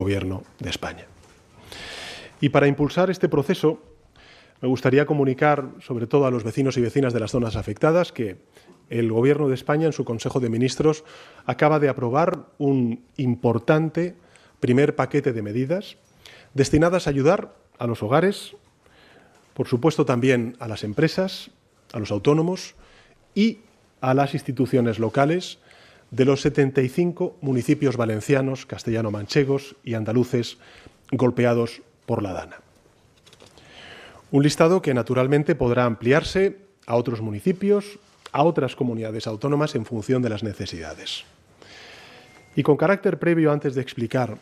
Gobierno de España. Y para impulsar este proceso, me gustaría comunicar, sobre todo a los vecinos y vecinas de las zonas afectadas, que el Gobierno de España, en su Consejo de Ministros, acaba de aprobar un importante primer paquete de medidas destinadas a ayudar a los hogares, por supuesto también a las empresas, a los autónomos y a las instituciones locales de los 75 municipios valencianos, castellano-manchegos y andaluces golpeados por la Dana. Un listado que naturalmente podrá ampliarse a otros municipios, a otras comunidades autónomas en función de las necesidades. Y con carácter previo, antes de explicar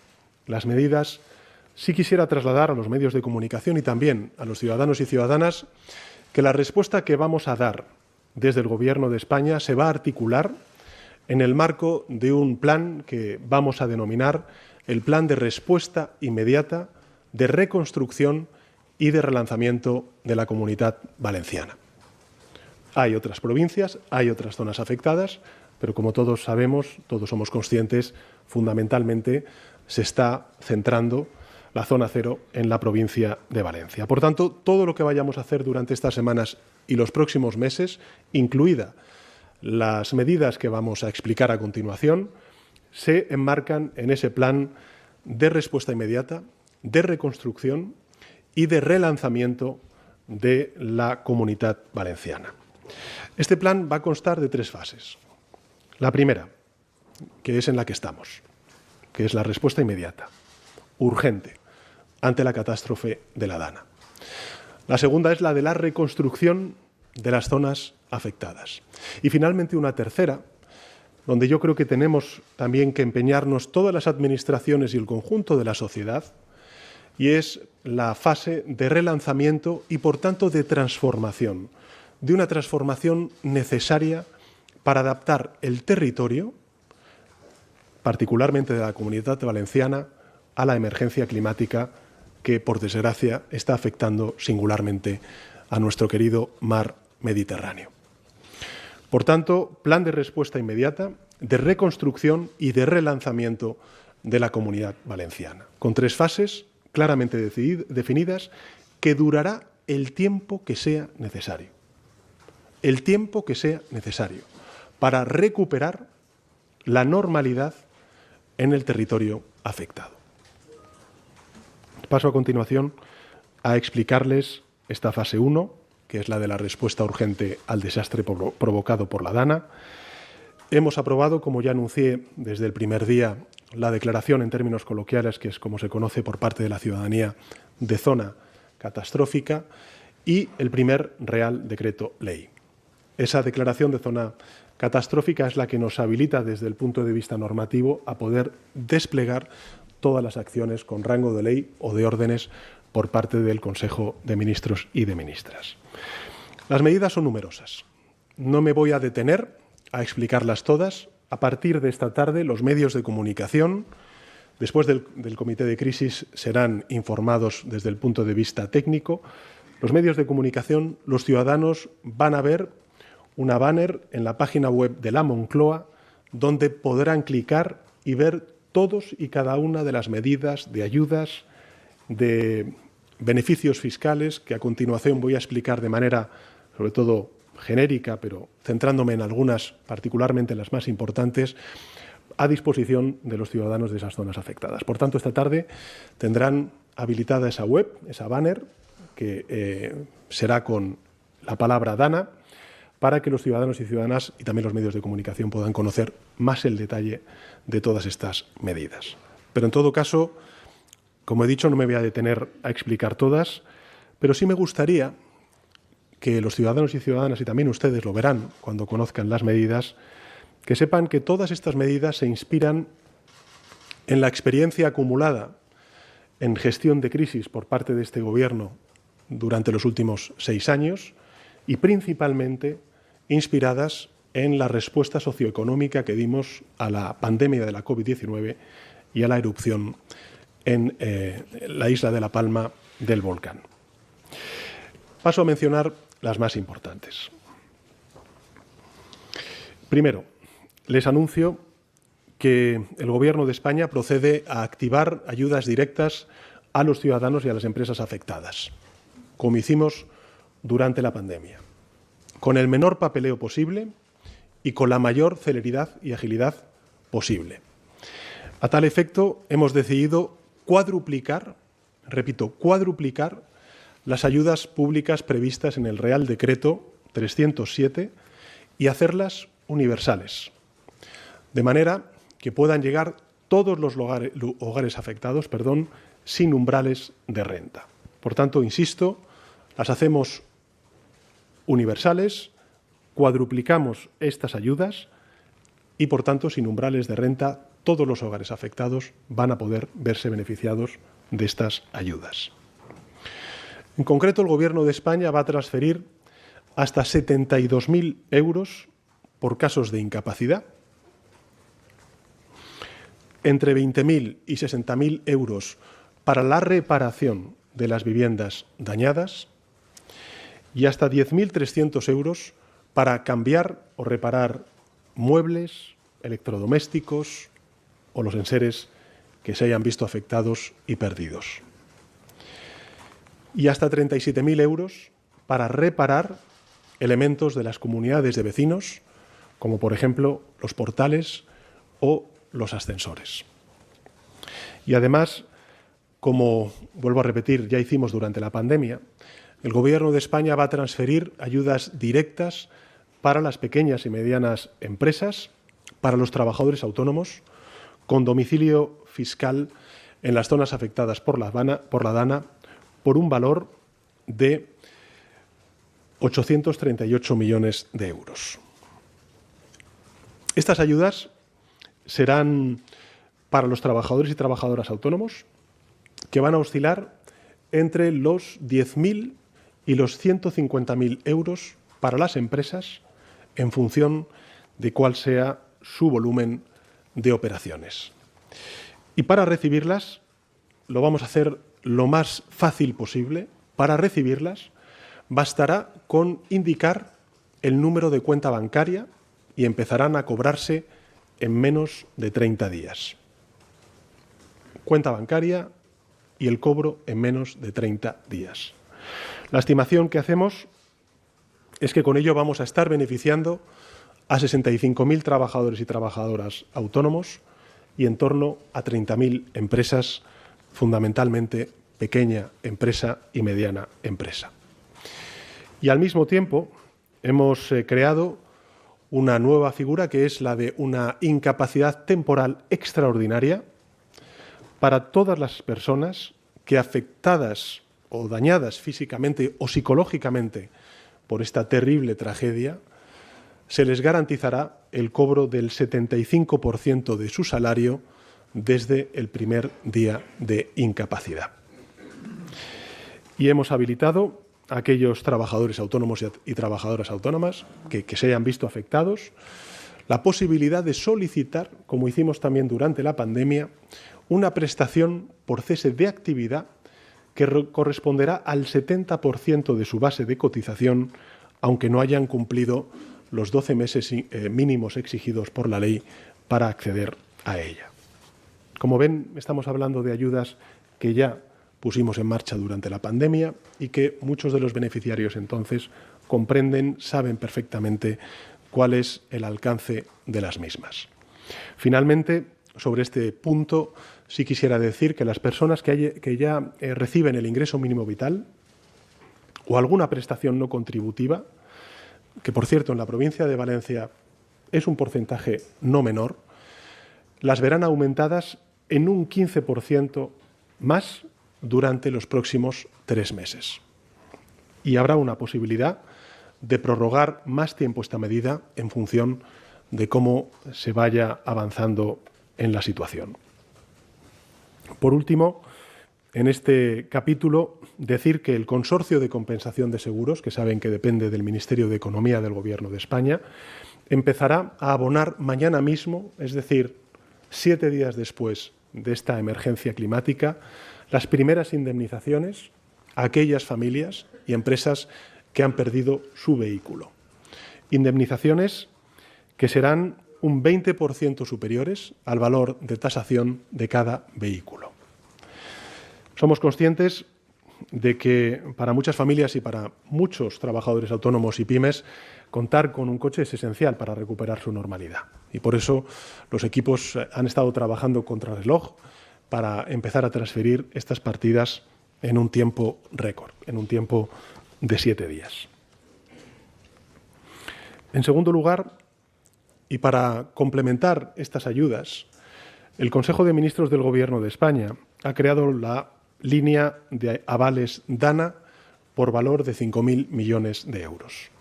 las medidas, sí quisiera trasladar a los medios de comunicación y también a los ciudadanos y ciudadanas que la respuesta que vamos a dar desde el Gobierno de España se va a articular en el marco de un plan que vamos a denominar el Plan de Respuesta Inmediata, de Reconstrucción y de Relanzamiento de la Comunidad Valenciana. Hay otras provincias, hay otras zonas afectadas, pero como todos sabemos, todos somos conscientes, fundamentalmente se está centrando la zona cero en la provincia de Valencia. Por tanto, todo lo que vayamos a hacer durante estas semanas y los próximos meses, incluida las medidas que vamos a explicar a continuación, se enmarcan en ese plan de respuesta inmediata, de reconstrucción y de relanzamiento de la Comunidad Valenciana. Este plan va a constar de 3 fases. La primera, que es en la que estamos, que es la respuesta inmediata, urgente, ante la catástrofe de la Dana. La segunda es la de la reconstrucción de las zonas afectadas. Y finalmente una tercera, donde yo creo que tenemos también que empeñarnos todas las administraciones y el conjunto de la sociedad, y es la fase de relanzamiento y, por tanto, de transformación, de una transformación necesaria para adaptar el territorio, particularmente de la Comunidad Valenciana, a la emergencia climática que, por desgracia, está afectando singularmente a nuestro querido mar Mediterráneo. Por tanto, plan de respuesta inmediata, de reconstrucción y de relanzamiento de la Comunidad Valenciana, con 3 fases claramente definidas que durará el tiempo que sea necesario. El tiempo que sea necesario para recuperar la normalidad en el territorio afectado. Paso a continuación a explicarles esta fase 1, que es la de la respuesta urgente al desastre provocado por la Dana. Hemos aprobado, como ya anuncié desde el primer día, la declaración en términos coloquiales, que es como se conoce por parte de la ciudadanía, de zona catastrófica, y el primer Real Decreto Ley. Esa declaración de zona catastrófica es la que nos habilita desde el punto de vista normativo a poder desplegar todas las acciones con rango de ley o de órdenes por parte del Consejo de Ministros y de Ministras. Las medidas son numerosas. No me voy a detener a explicarlas todas. A partir de esta tarde, los medios de comunicación, después del comité de crisis, serán informados desde el punto de vista técnico. Los medios de comunicación, los ciudadanos van a ver una banner en la página web de la Moncloa donde podrán clicar y ver todos y cada una de las medidas de ayudas, de beneficios fiscales, que a continuación voy a explicar de manera, sobre todo, genérica, pero centrándome en algunas, particularmente en las más importantes, a disposición de los ciudadanos de esas zonas afectadas. Por tanto, esta tarde tendrán habilitada esa web, esa banner, que será con la palabra Dana, para que los ciudadanos y ciudadanas y también los medios de comunicación puedan conocer más el detalle de todas estas medidas. Pero en todo caso, como he dicho, no me voy a detener a explicar todas, pero sí me gustaría que los ciudadanos y ciudadanas, y también ustedes lo verán cuando conozcan las medidas, que sepan que todas estas medidas se inspiran en la experiencia acumulada en gestión de crisis por parte de este Gobierno durante los últimos 6 años y principalmente inspiradas en la respuesta socioeconómica que dimos a la pandemia de la COVID-19 y a la erupción en la isla de La Palma del volcán. Paso a mencionar las más importantes. Primero, les anuncio que el Gobierno de España procede a activar ayudas directas a los ciudadanos y a las empresas afectadas, como hicimos durante la pandemia, con el menor papeleo posible y con la mayor celeridad y agilidad posible. A tal efecto, hemos decidido cuadruplicar, repito, cuadruplicar las ayudas públicas previstas en el Real Decreto 307 y hacerlas universales, de manera que puedan llegar todos los hogares afectados, sin umbrales de renta. Por tanto, insisto, las hacemos universales, cuadruplicamos estas ayudas y, por tanto, sin umbrales de renta, todos los hogares afectados van a poder verse beneficiados de estas ayudas. En concreto, el Gobierno de España va a transferir hasta 72.000 euros por casos de incapacidad, entre 20.000 y 60.000 euros para la reparación de las viviendas dañadas y hasta 10.300 euros para cambiar o reparar muebles, electrodomésticos o los enseres que se hayan visto afectados y perdidos. Y hasta 37.000 euros para reparar elementos de las comunidades de vecinos, como por ejemplo los portales o los ascensores. Y además, como vuelvo a repetir, ya hicimos durante la pandemia, el Gobierno de España va a transferir ayudas directas para las pequeñas y medianas empresas, para los trabajadores autónomos, con domicilio fiscal en las zonas afectadas por la DANA, por un valor de 838 millones de euros. Estas ayudas serán para los trabajadores y trabajadoras autónomos, que van a oscilar entre los 10.000 y los 150.000 euros para las empresas en función de cuál sea su volumen de operaciones. Y para recibirlas, lo vamos a hacer lo más fácil posible. Para recibirlas, bastará con indicar el número de cuenta bancaria y empezarán a cobrarse en menos de 30 días. Cuenta bancaria y el cobro en menos de 30 días. La estimación que hacemos es que con ello vamos a estar beneficiando a 65.000 trabajadores y trabajadoras autónomos y en torno a 30.000 empresas, fundamentalmente pequeña empresa y mediana empresa. Y al mismo tiempo hemos creado una nueva figura que es la de una incapacidad temporal extraordinaria para todas las personas que, afectadas o dañadas físicamente o psicológicamente por esta terrible tragedia, se les garantizará el cobro del 75% de su salario desde el primer día de incapacidad. Y hemos habilitado a aquellos trabajadores autónomos y trabajadoras autónomas que se hayan visto afectados la posibilidad de solicitar, como hicimos también durante la pandemia, una prestación por cese de actividad que corresponderá al 70% de su base de cotización, aunque no hayan cumplido los 12 meses mínimos exigidos por la ley para acceder a ella. Como ven, estamos hablando de ayudas que ya pusimos en marcha durante la pandemia y que muchos de los beneficiarios entonces comprenden, saben perfectamente cuál es el alcance de las mismas. Finalmente, sobre este punto, sí quisiera decir que las personas que ya reciben el ingreso mínimo vital o alguna prestación no contributiva, que por cierto en la provincia de Valencia es un porcentaje no menor, las verán aumentadas en un 15% más durante los próximos 3 meses. Y habrá una posibilidad de prorrogar más tiempo esta medida en función de cómo se vaya avanzando en la situación. Por último, en este capítulo, decir que el Consorcio de Compensación de Seguros, que saben que depende del Ministerio de Economía del Gobierno de España, empezará a abonar mañana mismo, es decir, 7 días después de esta emergencia climática, las primeras indemnizaciones a aquellas familias y empresas que han perdido su vehículo. Indemnizaciones que serán un 20% superiores al valor de tasación de cada vehículo. Somos conscientes de que para muchas familias y para muchos trabajadores autónomos y pymes, contar con un coche es esencial para recuperar su normalidad. Y por eso los equipos han estado trabajando contrarreloj para empezar a transferir estas partidas en un tiempo récord, en un tiempo de 7 días. En segundo lugar, y para complementar estas ayudas, el Consejo de Ministros del Gobierno de España ha creado la línea de avales DANA por valor de 5.000 millones de euros.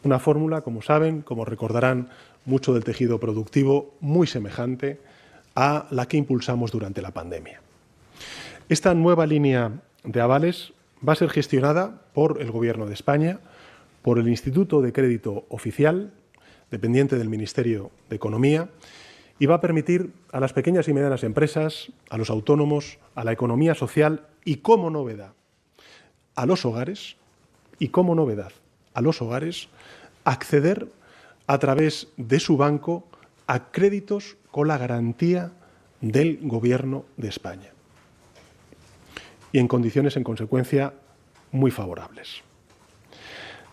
Una fórmula, como saben, como recordarán, mucho del tejido productivo, muy semejante a la que impulsamos durante la pandemia. Esta nueva línea de avales va a ser gestionada por el Gobierno de España, por el Instituto de Crédito Oficial, dependiente del Ministerio de Economía, y va a permitir a las pequeñas y medianas empresas, a los autónomos, a la economía social y, como novedad, a los hogares, acceder a través de su banco a créditos con la garantía del Gobierno de España y en condiciones, en consecuencia, muy favorables.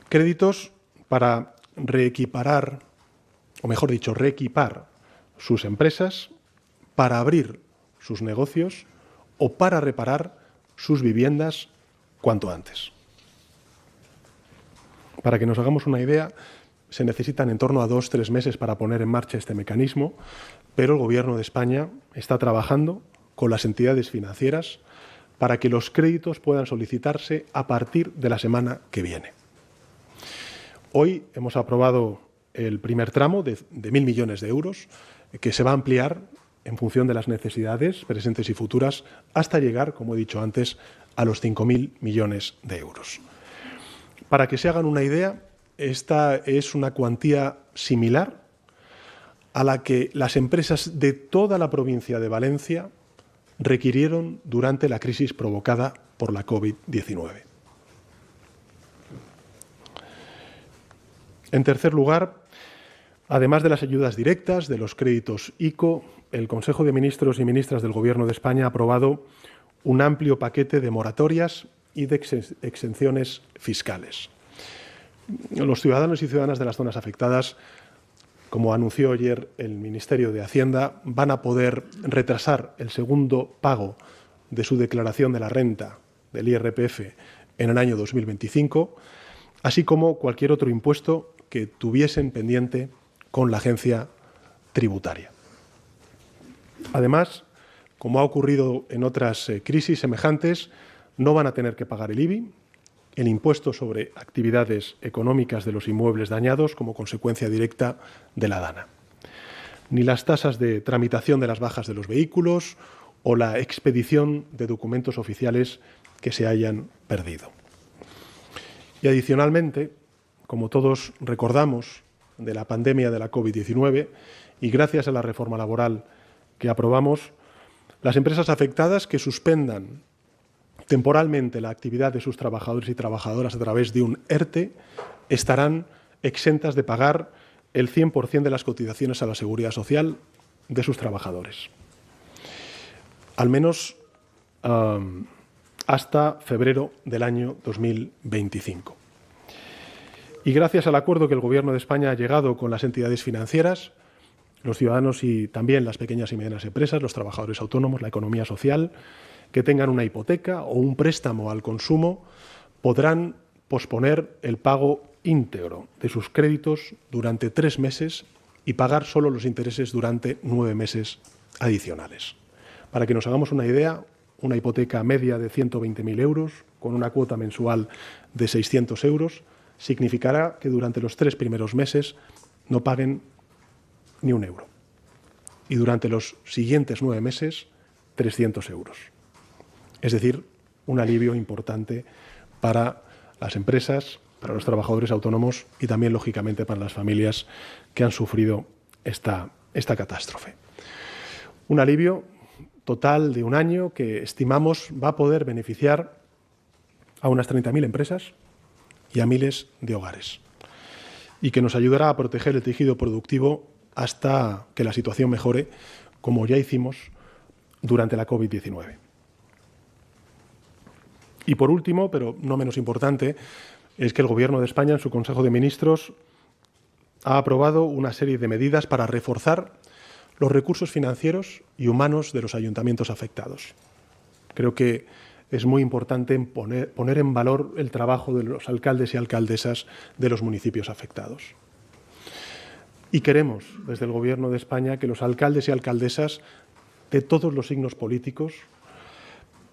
Créditos para reequipar sus empresas, para abrir sus negocios o para reparar sus viviendas cuanto antes. Para que nos hagamos una idea, se necesitan en torno a 2 o 3 meses para poner en marcha este mecanismo, pero el Gobierno de España está trabajando con las entidades financieras para que los créditos puedan solicitarse a partir de la semana que viene. Hoy hemos aprobado el primer tramo de 1.000 millones de euros, que se va a ampliar en función de las necesidades presentes y futuras hasta llegar, como he dicho antes, a los 5.000 millones de euros. Para que se hagan una idea, esta es una cuantía similar a la que las empresas de toda la provincia de Valencia requirieron durante la crisis provocada por la COVID-19. En tercer lugar, además de las ayudas directas, de los créditos ICO, el Consejo de Ministros y Ministras del Gobierno de España ha aprobado un amplio paquete de moratorias y de exenciones fiscales. Los ciudadanos y ciudadanas de las zonas afectadas, como anunció ayer el Ministerio de Hacienda, van a poder retrasar el segundo pago de su declaración de la renta del IRPF en el año 2025, así como cualquier otro impuesto que tuviesen pendiente con la agencia tributaria. Además, como ha ocurrido en otras crisis semejantes, no van a tener que pagar el IBI, el impuesto sobre actividades económicas de los inmuebles dañados como consecuencia directa de la DANA, ni las tasas de tramitación de las bajas de los vehículos o la expedición de documentos oficiales que se hayan perdido. Y adicionalmente, como todos recordamos de la pandemia de la COVID-19 y gracias a la reforma laboral que aprobamos, las empresas afectadas que suspendan temporalmente la actividad de sus trabajadores y trabajadoras a través de un ERTE estarán exentas de pagar el 100% de las cotizaciones a la Seguridad Social de sus trabajadores, al menos hasta febrero del año 2025. Y gracias al acuerdo que el Gobierno de España ha llegado con las entidades financieras, los ciudadanos y también las pequeñas y medianas empresas, los trabajadores autónomos, la economía social, que tengan una hipoteca o un préstamo al consumo, podrán posponer el pago íntegro de sus créditos durante 3 meses y pagar solo los intereses durante 9 meses adicionales. Para que nos hagamos una idea, una hipoteca media de 120.000 euros con una cuota mensual de 600 euros significará que durante los 3 primeros meses no paguen ni un euro y durante los siguientes 9 meses 300 euros. Es decir, un alivio importante para las empresas, para los trabajadores autónomos y también, lógicamente, para las familias que han sufrido esta catástrofe. Un alivio total de un año que estimamos va a poder beneficiar a unas 30.000 empresas y a miles de hogares y que nos ayudará a proteger el tejido productivo hasta que la situación mejore, como ya hicimos durante la COVID-19. Y por último, pero no menos importante, es que el Gobierno de España, en su Consejo de Ministros, ha aprobado una serie de medidas para reforzar los recursos financieros y humanos de los ayuntamientos afectados. Creo que es muy importante poner en valor el trabajo de los alcaldes y alcaldesas de los municipios afectados. Y queremos, desde el Gobierno de España, que los alcaldes y alcaldesas de todos los signos políticos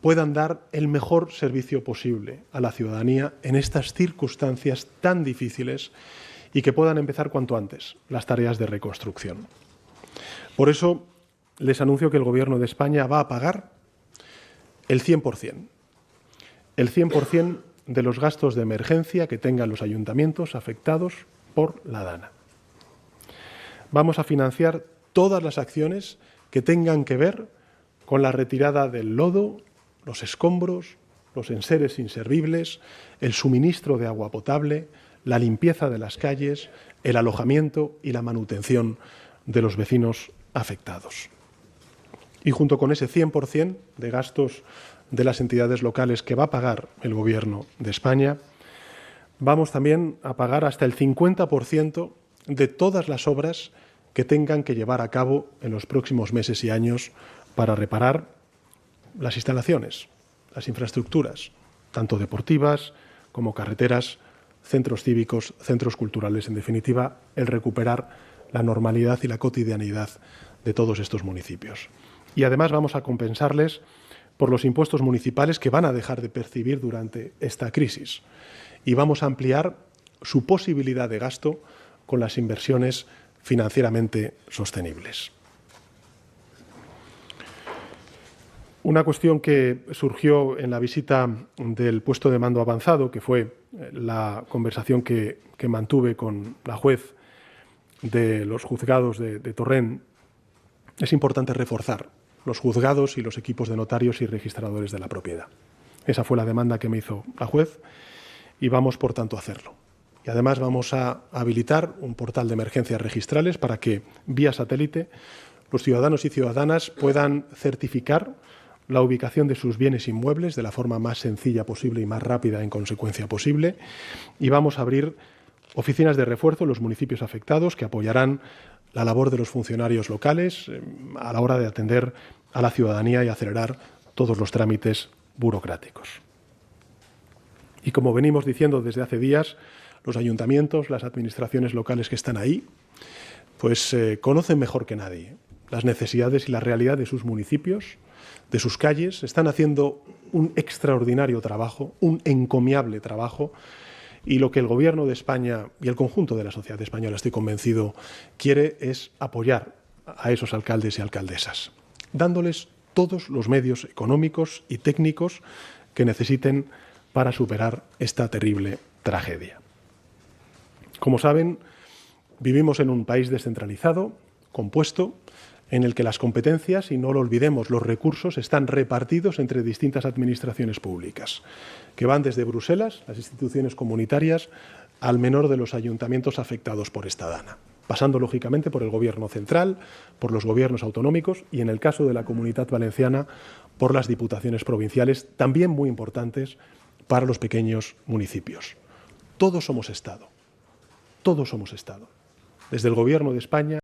puedan dar el mejor servicio posible a la ciudadanía en estas circunstancias tan difíciles y que puedan empezar cuanto antes las tareas de reconstrucción. Por eso les anuncio que el Gobierno de España va a pagar el 100% de los gastos de emergencia que tengan los ayuntamientos afectados por la DANA. Vamos a financiar todas las acciones que tengan que ver con la retirada del lodo, los escombros, los enseres inservibles, el suministro de agua potable, la limpieza de las calles, el alojamiento y la manutención de los vecinos afectados. Y junto con ese 100% de gastos de las entidades locales que va a pagar el Gobierno de España, vamos también a pagar hasta el 50% de todas las obras que tengan que llevar a cabo en los próximos meses y años para reparar las instalaciones, las infraestructuras, tanto deportivas como carreteras, centros cívicos, centros culturales, en definitiva, el recuperar la normalidad y la cotidianidad de todos estos municipios. Y además vamos a compensarles por los impuestos municipales que van a dejar de percibir durante esta crisis. Y vamos a ampliar su posibilidad de gasto con las inversiones financieramente sostenibles. Una cuestión que surgió en la visita del puesto de mando avanzado, que fue la conversación que mantuve con la juez de los juzgados de Torrent, es importante reforzar los juzgados y los equipos de notarios y registradores de la propiedad. Esa fue la demanda que me hizo la juez y vamos, por tanto, a hacerlo. Y además vamos a habilitar un portal de emergencias registrales para que, vía satélite, los ciudadanos y ciudadanas puedan certificar la ubicación de sus bienes inmuebles de la forma más sencilla posible y más rápida en consecuencia posible. Y vamos a abrir oficinas de refuerzo en los municipios afectados que apoyarán la labor de los funcionarios locales a la hora de atender a la ciudadanía y acelerar todos los trámites burocráticos. Y como venimos diciendo desde hace días, los ayuntamientos, las administraciones locales que están ahí, pues conocen mejor que nadie las necesidades y la realidad de sus municipios, de sus calles. Están haciendo un extraordinario trabajo, un encomiable trabajo, y lo que el Gobierno de España y el conjunto de la sociedad española, estoy convencido, quiere es apoyar a esos alcaldes y alcaldesas, dándoles todos los medios económicos y técnicos que necesiten para superar esta terrible tragedia. Como saben, vivimos en un país descentralizado, compuesto, en el que las competencias, y no lo olvidemos, los recursos están repartidos entre distintas administraciones públicas, que van desde Bruselas, las instituciones comunitarias, al menor de los ayuntamientos afectados por esta DANA, pasando lógicamente por el Gobierno central, por los gobiernos autonómicos y, en el caso de la Comunidad Valenciana, por las diputaciones provinciales, también muy importantes para los pequeños municipios. Todos somos Estado, desde el Gobierno de España